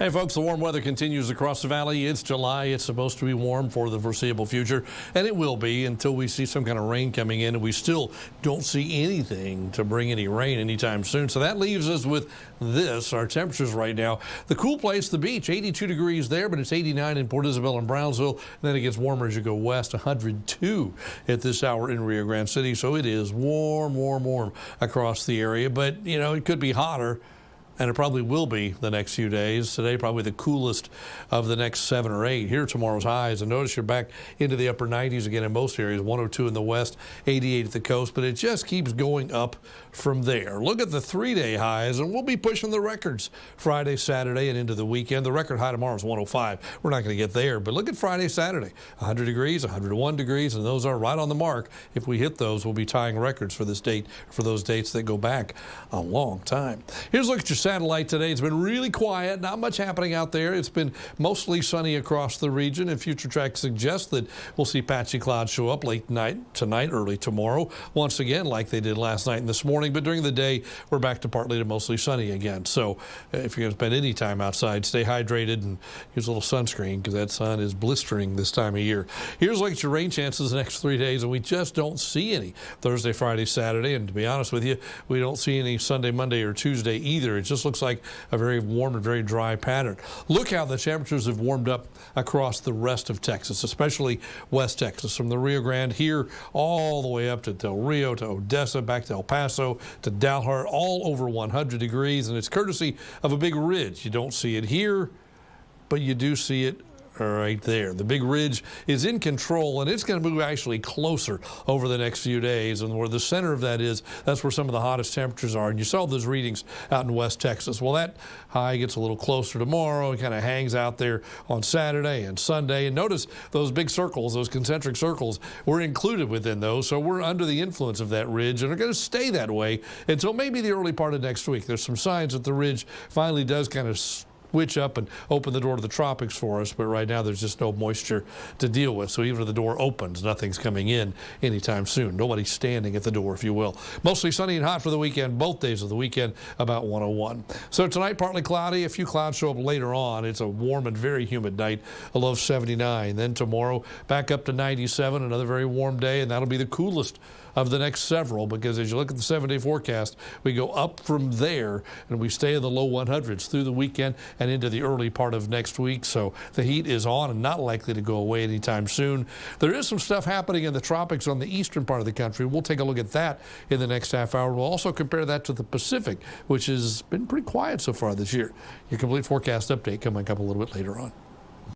Hey folks, the warm weather continues across the valley. It's July. It's supposed to be warm for the foreseeable future, and it will be until we see some kind of rain coming in, and we still don't see anything to bring any rain anytime soon. So that leaves us with this, our temperatures right now. The cool place, the beach, 82 degrees there, but it's 89 in Port Isabel and Brownsville. And then it gets warmer as you go west, 102 at this hour in Rio Grande City. So it is warm, warm, warm across the area, but you know, it could be hotter. And it probably will be the next few days. Today, probably the coolest of the next 7 or 8. Here, tomorrow's highs. And notice you're back into the upper 90s again in most areas. 102 in the west, 88 at the coast. But it just keeps going up from there. Look at the 3-day highs, and we'll be pushing the records Friday, Saturday, and into the weekend. The record high tomorrow is 105. We're not going to get there. But look at Friday, Saturday. 100 degrees, 101 degrees, and those are right on the mark. If we hit those, we'll be tying records for this date, for those dates that go back a long time. Here's a look at your satellite today. It's been really quiet, not much happening out there. It's been mostly sunny across the region, and future tracks suggest that we'll see patchy clouds show up late night tonight, early tomorrow, once again like they did last night and this morning. But during the day, we're back to partly to mostly sunny again. So if you're going to spend any time outside, stay hydrated and use a little sunscreen because that sun is blistering this time of year. Here's a look at your rain chances the next 3 days, and we just don't see any Thursday, Friday, Saturday, and to be honest with you, we don't see any Sunday, Monday, or Tuesday either. It just looks like a very warm and very dry pattern. Look how the temperatures have warmed up across the rest of Texas, especially West Texas, from the Rio Grande here all the way up to Del Rio, to Odessa, back to El Paso, to Dalhart, all over 100 degrees, and it's courtesy of a big ridge. You don't see it here, but you do see it right there. The big ridge is in control, and it's going to move actually closer over the next few days. And where the center of that is, that's where some of the hottest temperatures are. And you saw those readings out in West Texas. Well, that high gets a little closer tomorrow. It kind of hangs out there on Saturday and Sunday. And notice those big circles, those concentric circles, we're included within those. So we're under the influence of that ridge and are going to stay that way until maybe the early part of next week. There's some signs that the ridge finally does kind of switch up and open the door to the tropics for us, but right now there's just no moisture to deal with. So even if the door opens, nothing's coming in anytime soon. Nobody's standing at the door, if you will. Mostly sunny and hot for the weekend, both days of the weekend, about 101. So tonight, partly cloudy. A few clouds show up later on. It's a warm and very humid night, a low of 79. Then tomorrow, back up to 97, another very warm day, and that'll be the coolest of the next several, because as you look at the 7-day forecast, we go up from there and we stay in the low 100s through the weekend and into the early part of next week. So the heat is on and not likely to go away anytime soon. There is some stuff happening in the tropics on the eastern part of the country. We'll take a look at that in the next half hour. We'll also compare that to the Pacific, which has been pretty quiet so far this year. Your complete forecast update coming up a little bit later on.